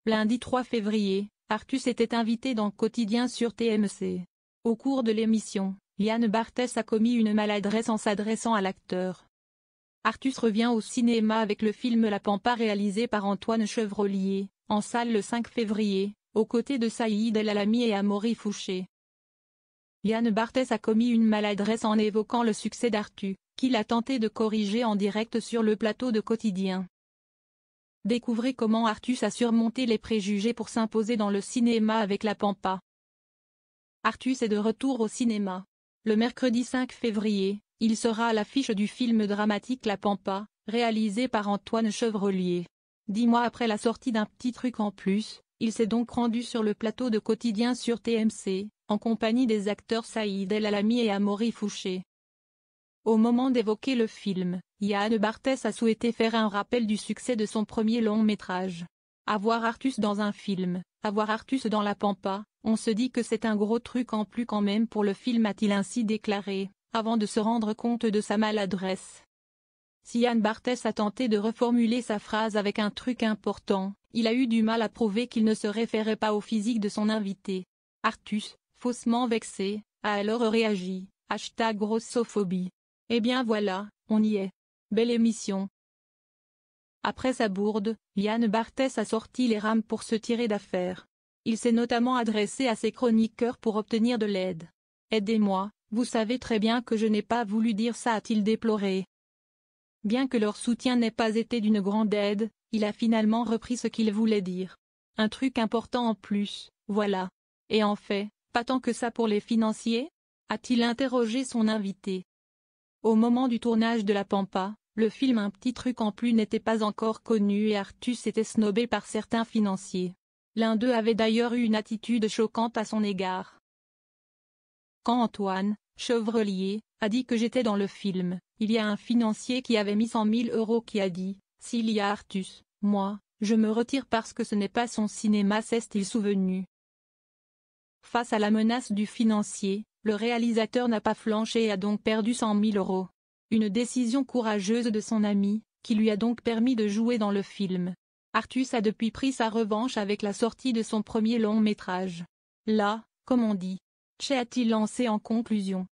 Lundi 3 février, Artus était invité dans Quotidien sur TMC. Au cours de l'émission, Yann Barthès a commis une maladresse en s'adressant à l'acteur. Artus revient au cinéma avec le film La Pampa réalisé par Antoine Chevrollier, en salle le 5 février, aux côtés de Saïd El Alami et Amaury Fouché. Yann Barthès a commis une maladresse en évoquant le succès d'Artus, qu'il a tenté de corriger en direct sur le plateau de Quotidien. Découvrez comment Artus a surmonté les préjugés pour s'imposer dans le cinéma avec La Pampa. Artus est de retour au cinéma. Le mercredi 5 février, il sera à l'affiche du film dramatique La Pampa, réalisé par Antoine Chevrollier. 10 mois après la sortie d'un petit truc en plus, il s'est donc rendu sur le plateau de Quotidien sur TMC, en compagnie des acteurs Saïd El Alami et Amaury Fouché. Au moment d'évoquer le film, Yann Barthès a souhaité faire un rappel du succès de son premier long-métrage. Avoir Artus dans un film, avoir Artus dans La Pampa, on se dit que c'est un gros truc en plus quand même pour le film, a-t-il ainsi déclaré, avant de se rendre compte de sa maladresse. Si Yann Barthès a tenté de reformuler sa phrase avec un truc important, il a eu du mal à prouver qu'il ne se référait pas au physique de son invité. Artus, faussement vexé, a alors réagi, #grossophobie. Eh bien voilà, on y est. Belle émission. Après sa bourde, Yann Barthès a sorti les rames pour se tirer d'affaire. Il s'est notamment adressé à ses chroniqueurs pour obtenir de l'aide. « Aidez-moi, vous savez très bien que je n'ai pas voulu dire ça », a-t-il déploré. Bien que leur soutien n'ait pas été d'une grande aide, il a finalement repris ce qu'il voulait dire. Un truc important en plus, voilà. Et en fait, pas tant que ça pour les financiers ? A-t-il interrogé son invité. Au moment du tournage de La Pampa, le film Un petit truc en plus n'était pas encore connu et Artus était snobé par certains financiers. L'un d'eux avait d'ailleurs eu une attitude choquante à son égard. Quand Antoine Chevrollier a dit que j'étais dans le film, il y a un financier qui avait mis 100 000 € qui a dit « S'il y a Artus, moi, je me retire parce que ce n'est pas son cinéma », s'est-il souvenu. Face à la menace du financier, le réalisateur n'a pas flanché et a donc perdu 100 000 €. Une décision courageuse de son ami, qui lui a donc permis de jouer dans le film. Artus a depuis pris sa revanche avec la sortie de son premier long métrage. Là, comme on dit, a-t-il lancé en conclusion.